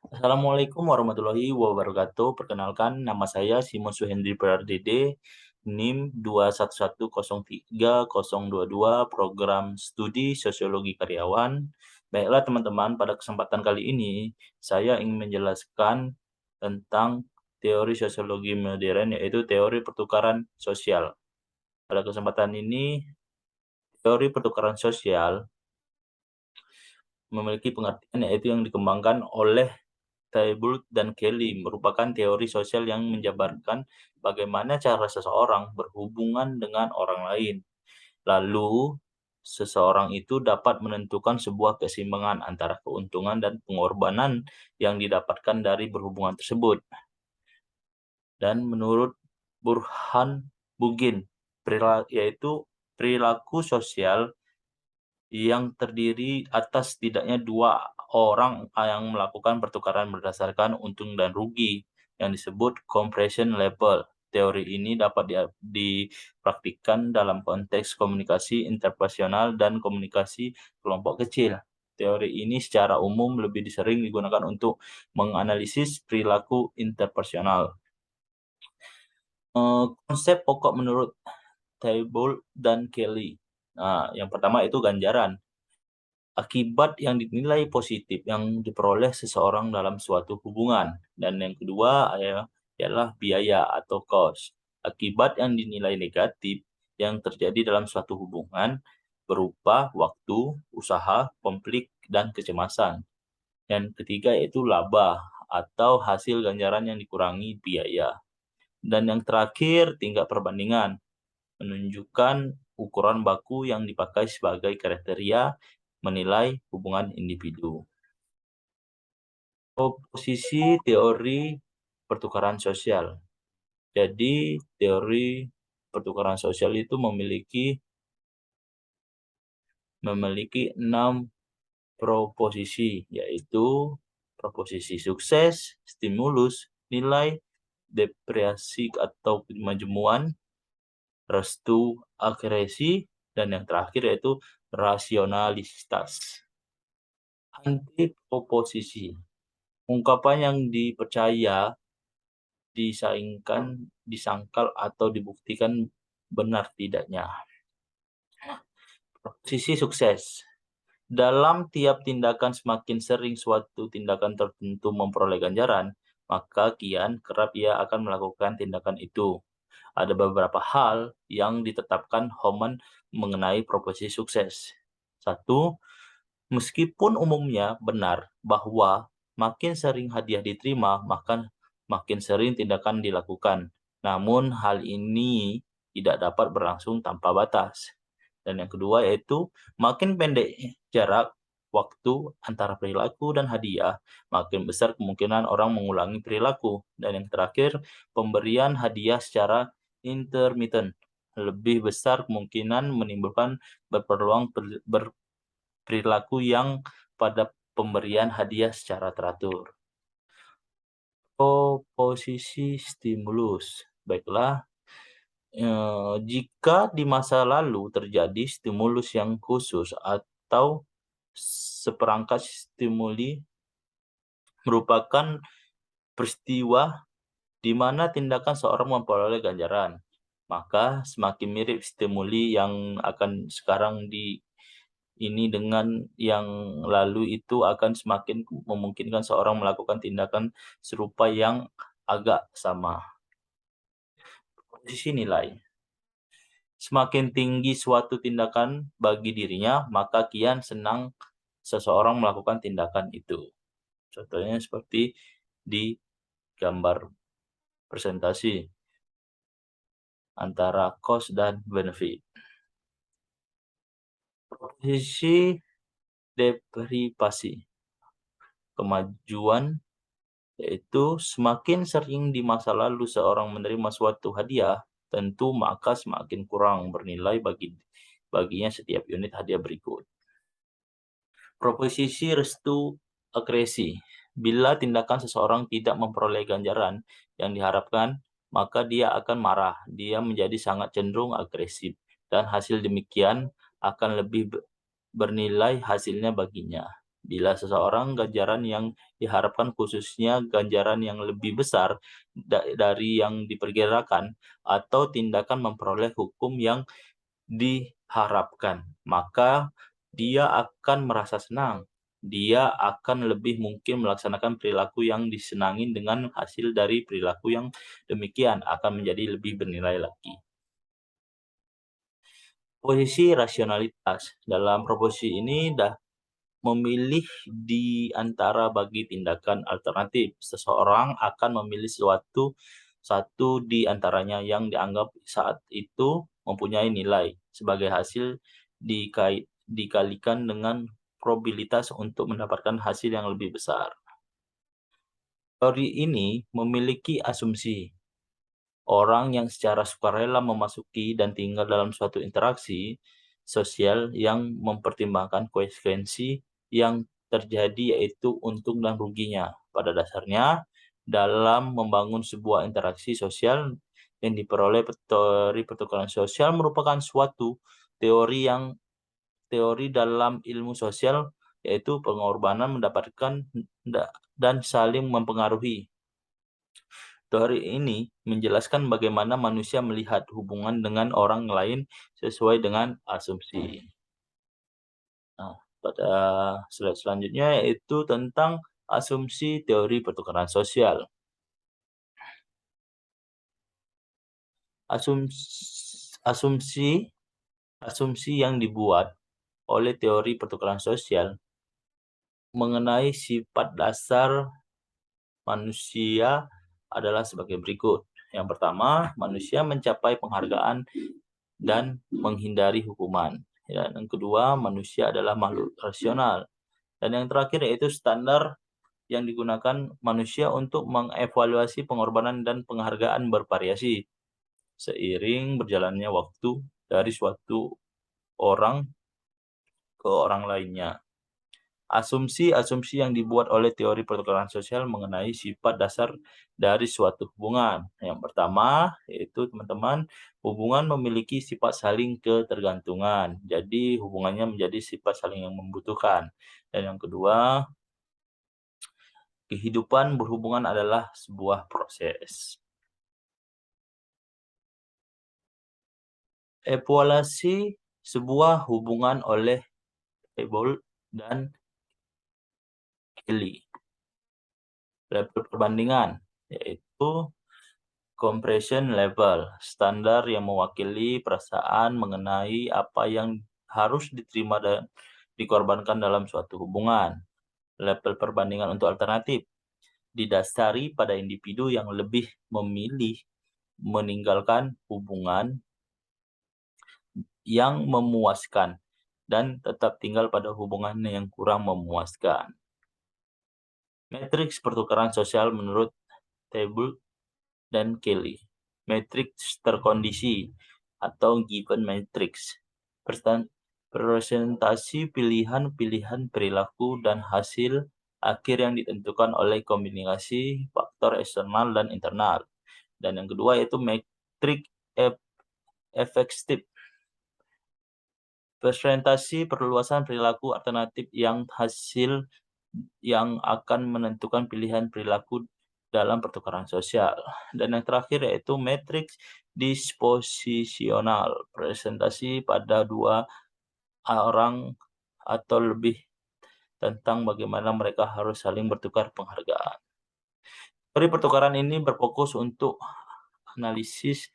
Assalamualaikum warahmatullahi wabarakatuh. Perkenalkan, nama saya Simon Suhendri Pardede, NIM 211003022, Program Studi Sosiologi Karyawan. Baiklah teman-teman, pada kesempatan kali ini saya ingin menjelaskan tentang teori sosiologi modern, yaitu teori pertukaran sosial. Pada kesempatan ini, teori pertukaran sosial memiliki pengertian yaitu yang dikembangkan oleh Tybalt dan Kelly, merupakan teori sosial yang menjabarkan bagaimana cara seseorang berhubungan dengan orang lain. Lalu, seseorang itu dapat menentukan sebuah keseimbangan antara keuntungan dan pengorbanan yang didapatkan dari berhubungan tersebut. Dan menurut Burhan Bugin, yaitu perilaku sosial yang terdiri atas setidaknya dua orang yang melakukan pertukaran berdasarkan untung dan rugi yang disebut compression level. Teori ini dapat dipraktikkan dalam konteks komunikasi interpersonal dan komunikasi kelompok kecil. Teori ini secara umum lebih sering digunakan untuk menganalisis perilaku interpersonal. Konsep pokok menurut Tybalt dan Kelly. Nah, yang pertama itu ganjaran. Akibat yang dinilai positif yang diperoleh seseorang dalam suatu hubungan. Dan yang kedua adalah biaya atau cost. Akibat yang dinilai negatif yang terjadi dalam suatu hubungan berupa waktu, usaha, konflik, dan kecemasan. Dan ketiga yaitu laba atau hasil ganjaran yang dikurangi biaya. Dan yang terakhir tingkat perbandingan, menunjukkan ukuran baku yang dipakai sebagai kriteria menilai hubungan individu. Posisi teori pertukaran sosial. Jadi, teori pertukaran sosial itu memiliki 6 proposisi, yaitu proposisi sukses, stimulus, nilai, depresiasi atau kemajemuan, restu, akresi, dan yang terakhir yaitu rasionalitas. Antiproposisi, ungkapan yang dipercaya, disaingkan, disangkal, atau dibuktikan benar tidaknya. Proposisi sukses, dalam tiap tindakan semakin sering suatu tindakan tertentu memperoleh ganjaran, maka kian kerap ia akan melakukan tindakan itu. Ada beberapa hal yang ditetapkan Homan mengenai proposisi sukses. 1. Meskipun umumnya benar bahwa makin sering hadiah diterima, maka makin sering tindakan dilakukan. Namun hal ini tidak dapat berlangsung tanpa batas. Dan yang kedua yaitu makin pendek jarak waktu antara perilaku dan hadiah, makin besar kemungkinan orang mengulangi perilaku. Dan yang terakhir, pemberian hadiah secara intermittent lebih besar kemungkinan menimbulkan perilaku yang pada pemberian hadiah secara teratur. Posisi stimulus. Baiklah, jika di masa lalu terjadi stimulus yang khusus atau seperangkat stimuli merupakan peristiwa di mana tindakan seorang memperoleh ganjaran, maka semakin mirip stimuli yang akan sekarang ini dengan yang lalu itu akan semakin memungkinkan seorang melakukan tindakan serupa yang agak sama. Posisi nilai. Semakin tinggi suatu tindakan bagi dirinya, maka kian senang seseorang melakukan tindakan itu. Contohnya seperti di gambar presentasi antara cost dan benefit. Posisi deprivasi. Kemajuan yaitu semakin sering di masa lalu seorang menerima suatu hadiah, tentu maka semakin kurang bernilai baginya setiap unit hadiah berikut. Proposisi restu akresi. Bila tindakan seseorang tidak memperoleh ganjaran yang diharapkan, maka dia akan marah. Dia menjadi sangat cenderung agresif, dan hasil demikian akan lebih bernilai hasilnya baginya. Bila seseorang ganjaran yang diharapkan khususnya ganjaran yang lebih besar dari yang diperkirakan atau tindakan memperoleh hukum yang diharapkan, maka dia akan merasa senang. Dia akan lebih mungkin melaksanakan perilaku yang disenangi dengan hasil dari perilaku yang demikian akan menjadi lebih bernilai lagi. Posisi rasionalitas. Dalam proposisi ini memilih di antara bagi tindakan alternatif. Seseorang akan memilih satu di antaranya yang dianggap saat itu mempunyai nilai sebagai hasil dikalikan dengan probabilitas untuk mendapatkan hasil yang lebih besar. Teori ini memiliki asumsi orang yang secara sukarela memasuki dan tinggal dalam suatu interaksi sosial yang mempertimbangkan konsekuensi yang terjadi, yaitu untung dan ruginya. Pada dasarnya, dalam membangun sebuah interaksi sosial yang diperoleh teori pertukaran sosial merupakan suatu teori dalam ilmu sosial, yaitu pengorbanan mendapatkan dan saling mempengaruhi. Teori ini menjelaskan bagaimana manusia melihat hubungan dengan orang lain sesuai dengan asumsi. Nah, pada slide selanjutnya yaitu tentang asumsi teori pertukaran sosial. Asumsi yang dibuat oleh teori pertukaran sosial mengenai sifat dasar manusia adalah sebagai berikut. Yang pertama, manusia mencapai penghargaan dan menghindari hukuman. Dan yang kedua, manusia adalah makhluk rasional. Dan yang terakhir yaitu standar yang digunakan manusia untuk mengevaluasi pengorbanan dan penghargaan bervariasi seiring berjalannya waktu dari suatu orang ke orang lainnya. Asumsi-asumsi yang dibuat oleh teori pertukaran sosial mengenai sifat dasar dari suatu hubungan. Yang pertama, yaitu teman-teman, hubungan memiliki sifat saling ketergantungan. Jadi, hubungannya menjadi sifat saling yang membutuhkan. Dan yang kedua, kehidupan berhubungan adalah sebuah proses. Evaluasi sebuah hubungan oleh Table dan Kelly. Level perbandingan, yaitu compression level, standar yang mewakili perasaan mengenai apa yang harus diterima dan dikorbankan dalam suatu hubungan. Level perbandingan untuk alternatif didasari pada individu yang lebih memilih meninggalkan hubungan yang memuaskan dan tetap tinggal pada hubungan yang kurang memuaskan. Matriks pertukaran sosial menurut Table dan Kelly. Matriks terkondisi atau given matrix. Presentasi pilihan-pilihan perilaku dan hasil akhir yang ditentukan oleh kombinasi faktor eksternal dan internal. Dan yang kedua yaitu matriks efektif. Presentasi perluasan perilaku alternatif yang hasil yang akan menentukan pilihan perilaku dalam pertukaran sosial. Dan yang terakhir yaitu matriks disposisional, presentasi pada dua orang atau lebih tentang bagaimana mereka harus saling bertukar penghargaan. Teori pertukaran ini berfokus untuk analisis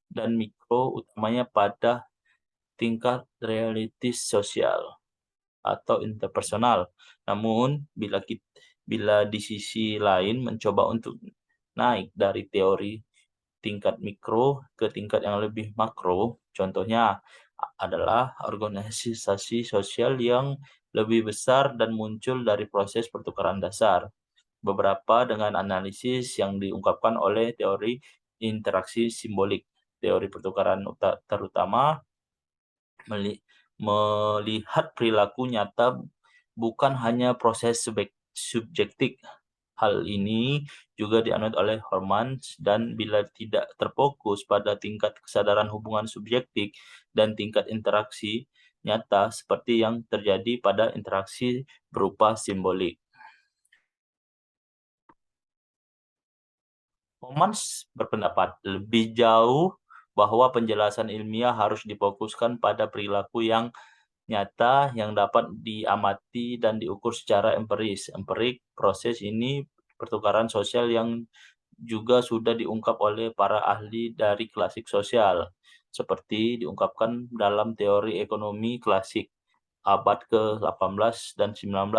dan mikro, utamanya pada tingkat realitis sosial atau interpersonal. Namun, bila di sisi lain mencoba untuk naik dari teori tingkat mikro ke tingkat yang lebih makro, contohnya adalah organisasi sosial yang lebih besar dan muncul dari proses pertukaran dasar. Beberapa dengan analisis yang diungkapkan oleh teori interaksi simbolik. Teori pertukaran terutama melihat perilaku nyata bukan hanya proses subjektif. Hal ini juga dianut oleh Hormans, dan bila tidak terfokus pada tingkat kesadaran hubungan subjektif dan tingkat interaksi, nyata seperti yang terjadi pada interaksi berupa simbolik. Homans berpendapat lebih jauh bahwa penjelasan ilmiah harus difokuskan pada perilaku yang nyata yang dapat diamati dan diukur secara empiris. Empirik, proses ini pertukaran sosial yang juga sudah diungkap oleh para ahli dari klasik sosial, seperti diungkapkan dalam teori ekonomi klasik abad ke-18 dan 19.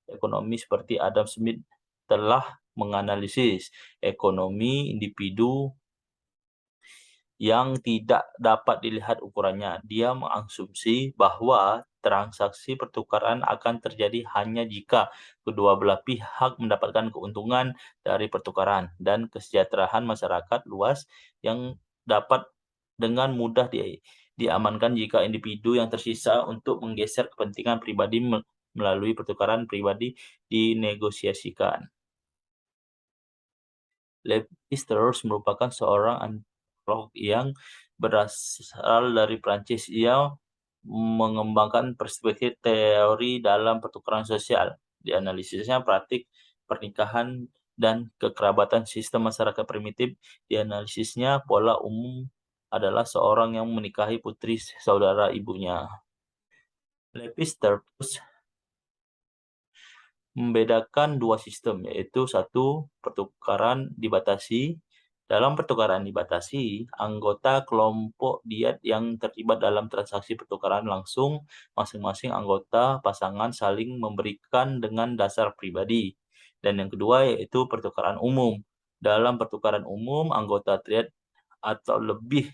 Ekonomi seperti Adam Smith telah menganalisis ekonomi individu yang tidak dapat dilihat ukurannya. Dia mengasumsi bahwa transaksi pertukaran akan terjadi hanya jika kedua belah pihak mendapatkan keuntungan dari pertukaran dan kesejahteraan masyarakat luas yang dapat dengan mudah diamankan jika individu yang tersisa untuk menggeser kepentingan pribadi melalui pertukaran pribadi dinegosiasikan. Lévi-Strauss merupakan seorang antropolog yang berasal dari Prancis. Ia mengembangkan perspektif teori dalam pertukaran sosial. Dianalisisnya praktik pernikahan dan kekerabatan sistem masyarakat primitif. Dianalisisnya pola umum adalah seorang yang menikahi putri saudara ibunya. Lévi-Strauss membedakan dua sistem, yaitu satu, pertukaran dibatasi. Dalam pertukaran dibatasi, anggota kelompok diet yang terlibat dalam transaksi pertukaran langsung, masing-masing anggota pasangan saling memberikan dengan dasar pribadi. Dan yang kedua yaitu pertukaran umum. Dalam pertukaran umum, anggota triad atau lebih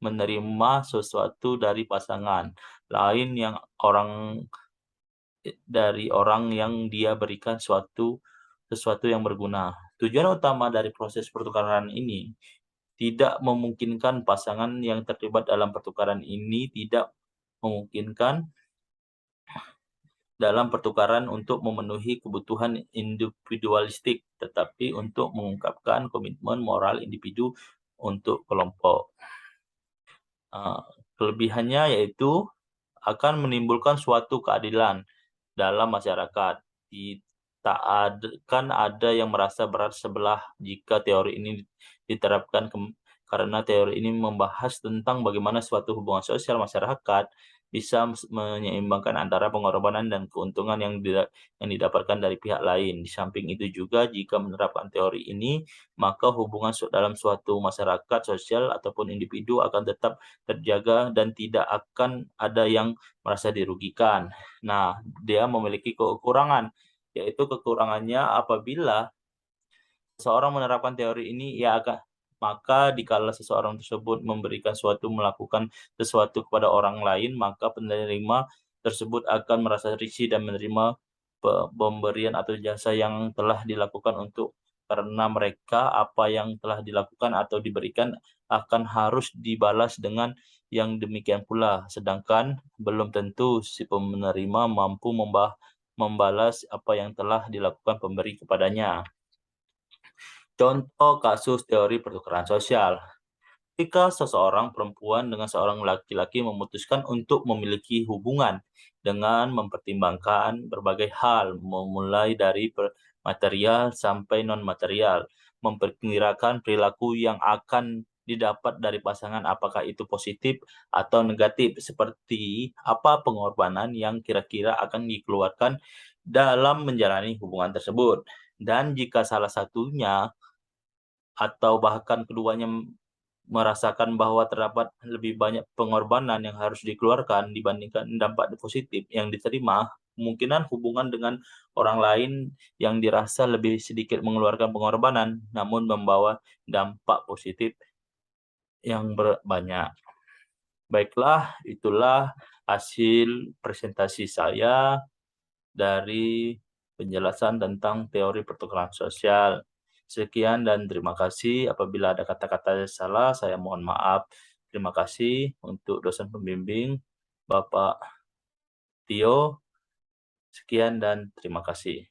menerima sesuatu dari pasangan lain yang dari orang yang dia berikan sesuatu yang berguna. Tujuan utama dari proses pertukaran ini tidak memungkinkan pasangan yang terlibat dalam pertukaran ini tidak memungkinkan dalam pertukaran untuk memenuhi kebutuhan individualistik, tetapi untuk mengungkapkan komitmen moral individu untuk kelompok. Kelebihannya yaitu akan menimbulkan suatu keadilan dalam masyarakat. Tak akan ada yang merasa berat sebelah jika teori ini diterapkan karena teori ini membahas tentang bagaimana suatu hubungan sosial masyarakat bisa menyeimbangkan antara pengorbanan dan keuntungan yang didapatkan dari pihak lain. Di samping itu juga jika menerapkan teori ini, maka hubungan dalam suatu masyarakat sosial ataupun individu akan tetap terjaga dan tidak akan ada yang merasa dirugikan. Nah, dia memiliki kekurangan, yaitu kekurangannya apabila seseorang menerapkan teori ini, maka dikala seseorang tersebut melakukan sesuatu kepada orang lain, maka penerima tersebut akan merasa risih dan menerima pemberian atau jasa yang telah dilakukan karena mereka apa yang telah dilakukan atau diberikan akan harus dibalas dengan yang demikian pula, sedangkan belum tentu si penerima mampu membalas apa yang telah dilakukan pemberi kepadanya. Contoh kasus teori pertukaran sosial. Ketika seseorang perempuan dengan seorang laki-laki memutuskan untuk memiliki hubungan dengan mempertimbangkan berbagai hal, memulai dari material sampai non-material, memperkirakan perilaku yang akan didapat dari pasangan apakah itu positif atau negatif, seperti apa pengorbanan yang kira-kira akan dikeluarkan dalam menjalani hubungan tersebut. Dan jika salah satunya atau bahkan keduanya merasakan bahwa terdapat lebih banyak pengorbanan yang harus dikeluarkan dibandingkan dampak positif yang diterima, kemungkinan hubungan dengan orang lain yang dirasa lebih sedikit mengeluarkan pengorbanan, namun membawa dampak positif yang banyak. Baiklah, itulah hasil presentasi saya dari penjelasan tentang teori pertukaran sosial. Sekian dan terima kasih. Apabila ada kata-kata salah, saya mohon maaf. Terima kasih untuk dosen pembimbing, Bapak Tio. Sekian dan terima kasih.